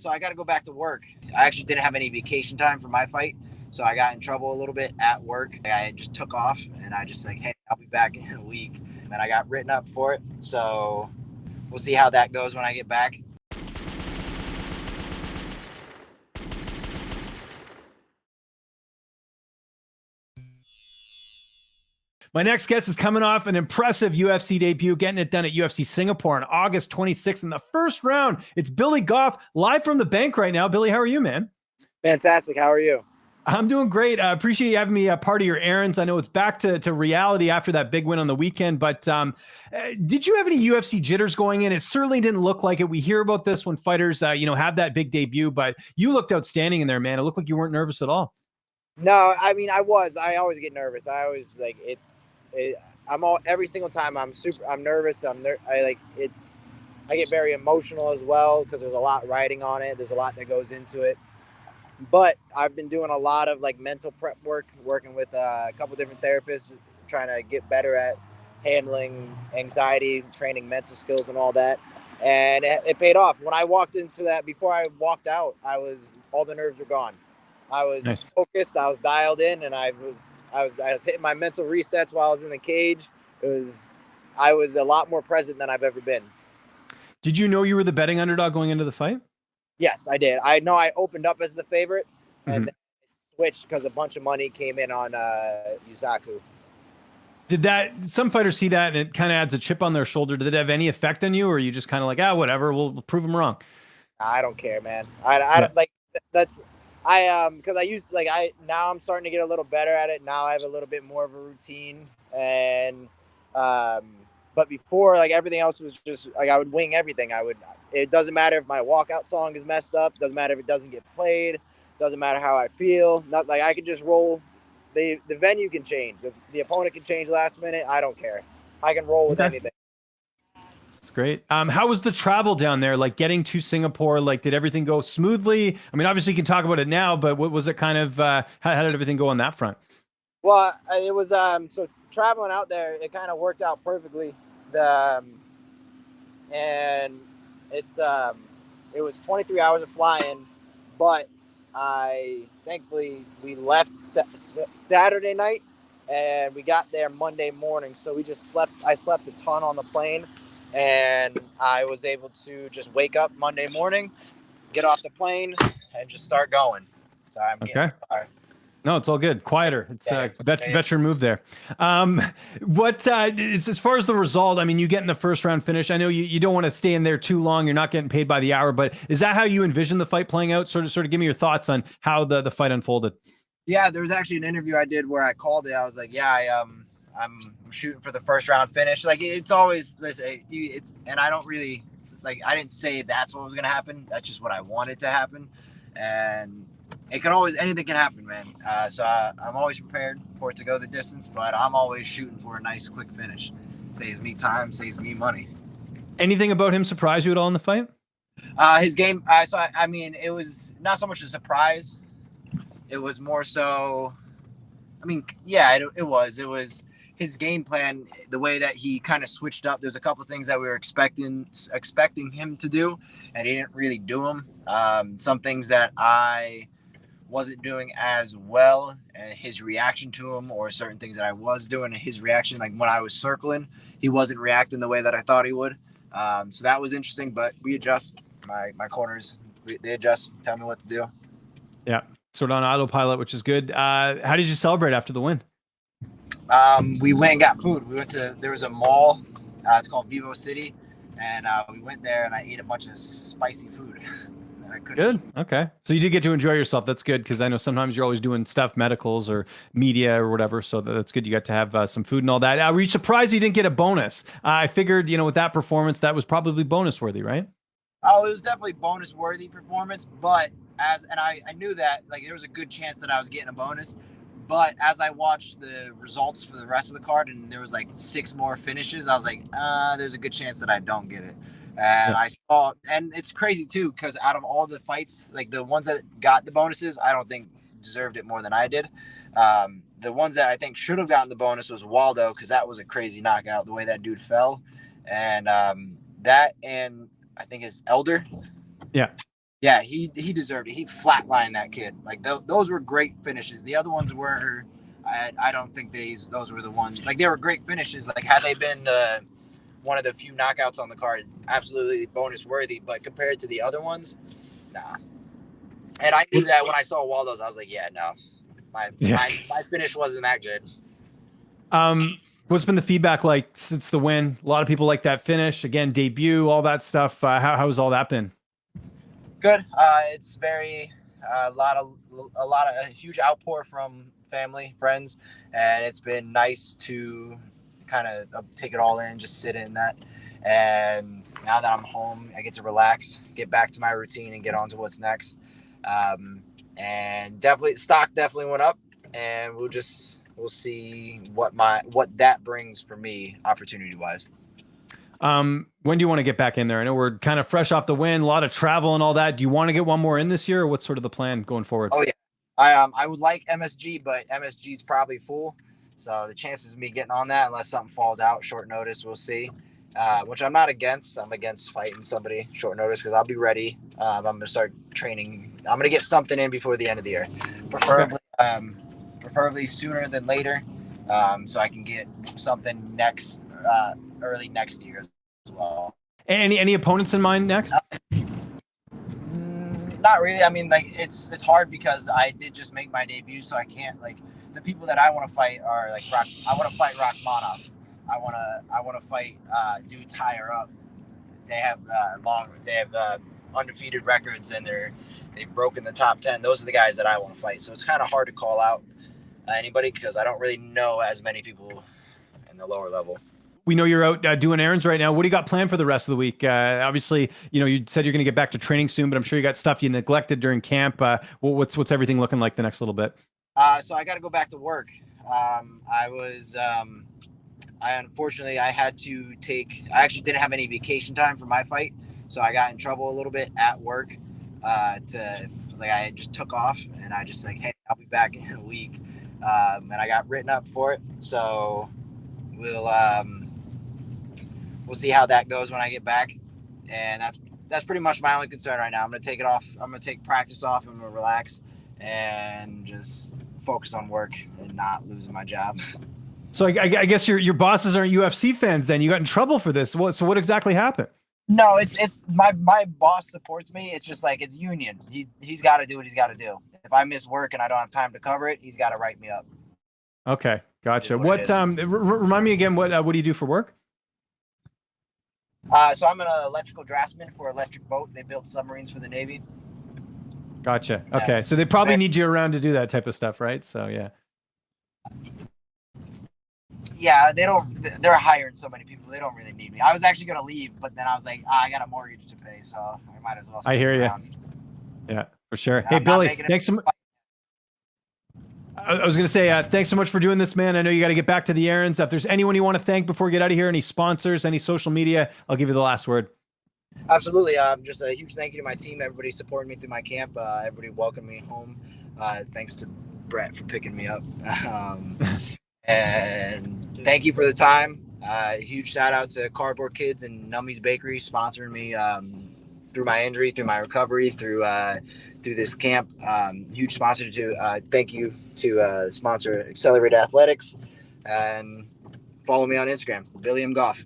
So I got to go back to work. I actually didn't have any vacation time for my fight. So I got in trouble a little bit at work. I just took off and I just like, hey, I'll be back in a week. And I got written up for it. So we'll see how that goes when I get back. My next guest is coming off an impressive UFC debut, getting it done at UFC Singapore on August 26th in the first round. It's Billy Goff, live from the bank right now. Billy, how are you, man? Fantastic. How are you? I'm doing great. I appreciate you having me a part of your errands. I know it's back to reality after that big win on the weekend, but did you have any UFC jitters going in? It certainly didn't look like it. We hear about this when fighters, have that big debut, but you looked outstanding in there, man. It looked like you weren't nervous at all. No, I mean, I always get nervous. I always like every single time I'm nervous. I get very emotional as well because there's a lot riding on it. There's a lot that goes into it. But I've been doing a lot of like mental prep work, working with a couple different therapists, trying to get better at handling anxiety, training mental skills and all that. And it paid off. When I walked into that, before I walked out, all the nerves were gone. I was nice. Focused. I was dialed in, and I was hitting my mental resets while I was in the cage. I was a lot more present than I've ever been. Did you know you were the betting underdog going into the fight? Yes, I did. I know I opened up as the favorite, and then it switched because a bunch of money came in on Yusaku. Some fighters see that and it kind of adds a chip on their shoulder? Did it have any effect on you, or are you just kind of like, whatever, we'll prove them wrong? I don't care, man. I don't like that's. Because now I'm starting to get a little better at it. Now I have a little bit more of a routine, and but before, like, everything else was just like I would wing everything. It doesn't matter if my walkout song is messed up. Doesn't matter if it doesn't get played. Doesn't matter how I feel. Not like I could just roll. The venue can change. The opponent can change last minute. I don't care. I can roll with anything. That's great. How was the travel down there? Like getting to Singapore, like did everything go smoothly? I mean, obviously you can talk about it now, but what was it kind of, how did everything go on that front? Well, it was, so traveling out there, it kind of worked out perfectly. And it was 23 hours of flying, but thankfully we left Saturday night and we got there Monday morning. So I slept a ton on the plane. And I was able to just wake up Monday morning, get off the plane, and just start going. Sorry, I'm getting tired. No, it's all good. Quieter. It's a veteran move there. It's as far as the result, I mean, you get in the first round finish. I know you don't want to stay in there too long. You're not getting paid by the hour, but is that how you envision the fight playing out? Sort of give me your thoughts on how the fight unfolded. Yeah, there was actually an interview I did where I called it. I was like, I'm shooting for the first round finish. Like, it's always, and I don't really, I didn't say that's what was going to happen. That's just what I wanted to happen. And anything can happen, man. So I'm always prepared for it to go the distance, but I'm always shooting for a nice quick finish. Saves me time, saves me money. Anything about him surprise you at all in the fight? His game. It was not so much a surprise. It was more so, it was his game plan, the way that he kind of switched up. There's a couple of things that we were expecting him to do, and he didn't really do them. Some things that I wasn't doing as well, and his reaction to him, or certain things that I was doing, his reaction, like when I was circling, he wasn't reacting the way that I thought he would. So that was interesting, but we adjust. My corners, they adjust, tell me what to do. Yeah, sort of on autopilot, which is good. How did you celebrate after the win? We went and got food. There was a mall, it's called Vivo City, and we went there and I ate a bunch of spicy food. Good. Okay. So you did get to enjoy yourself. That's good, because I know sometimes you're always doing stuff, medicals or media or whatever. So that's good. You got to have some food and all that. Were you surprised you didn't get a bonus? I figured, with that performance, that was probably bonus worthy, right? Oh, it was definitely bonus worthy performance, but I knew that there was a good chance that I was getting a bonus. But as I watched the results for the rest of the card, and there was 6 more finishes, I was like, there's a good chance that I don't get it. And I saw, and it's crazy too, because out of all the fights, the ones that got the bonuses, I don't think deserved it more than I did. The ones that I think should have gotten the bonus was Waldo, because that was a crazy knockout, the way that dude fell. And that, and I think his Elder. Yeah. Yeah, he deserved it. He flatlined that kid. Like those were great finishes. The other ones were, I don't think those were the ones. Like they were great finishes. Like had they been one of the few knockouts on the card, absolutely bonus worthy. But compared to the other ones, nah. And I knew that when I saw Waldo's, I was like, yeah, no, my finish wasn't that good. What's been the feedback like since the win? A lot of people like that finish again, debut, all that stuff. How's all that been? Good. It's very a lot of a huge outpour from family, friends, and it's been nice to kind of take it all in, just sit in that. And now that I'm home, I get to relax, get back to my routine, and get on to what's next. And definitely, stock definitely went up, and we'll see what that brings for me opportunity wise. When do you want to get back in there? I know we're kind of fresh off the win, a lot of travel and all that. Do you want to get one more in this year, or what's sort of the plan going forward? Oh yeah, I would like MSG, but MSG is probably full, so the chances of me getting on that, unless something falls out short notice, we'll see. Which I'm not against. I'm against fighting somebody short notice because I'll be ready. I'm gonna start training. I'm gonna get something in before the end of the year, preferably sooner than later, so I can get something early next year as well. Any opponents in mind next? Not really. I mean, like it's hard because I did just make my debut, so I can't like the people that I want to fight are like Rock. I want to fight Rachmanov. I want to fight dudes higher up. They have undefeated records and they've broken the top 10. Those are the guys that I want to fight. So it's kind of hard to call out anybody because I don't really know as many people in the lower level. We know you're out doing errands right now. What do you got planned for the rest of the week? Obviously, you said you're going to get back to training soon, but I'm sure you got stuff you neglected during camp. What's everything looking like the next little bit? So I got to go back to work. Unfortunately, I actually didn't have any vacation time for my fight. So I got in trouble a little bit at work I just took off and I just like, hey, I'll be back in a week. And I got written up for it. So we'll see how that goes when I get back. And that's pretty much my only concern right now. I'm going to take it off. I'm going to take practice off. I'm going to relax and just focus on work and not losing my job. So I guess your bosses aren't UFC fans then. You got in trouble for this. So what exactly happened? No, it's my boss supports me. It's just like it's union. He's got to do what he's got to do. If I miss work and I don't have time to cover it, he's got to write me up. Okay, gotcha. What remind me again? What do you do for work? So I'm an electrical draftsman for Electric Boat. They build submarines for the Navy. Gotcha. Okay, so they probably need you around to do that type of stuff, right? So yeah. Yeah, they're hiring so many people. They don't really need me. I was actually going to leave, but then I was like, I got a mortgage to pay, so I might as well stay around. You. Yeah, for sure. Hey, Billy, thanks so much. I was going to say, thanks so much for doing this, man. I know you got to get back to the errands. If there's anyone you want to thank before we get out of here, any sponsors, any social media, I'll give you the last word. Absolutely. Just a huge thank you to my team. Everybody supported me through my camp. Everybody welcomed me home. Thanks to Brett for picking me up. And thank you for the time. Huge shout out to Cardboard Kids and Nummy's Bakery sponsoring me through my injury, through my recovery, through this camp. Huge sponsor to thank you to sponsor Accelerate Athletics, and follow me on Instagram, Goff.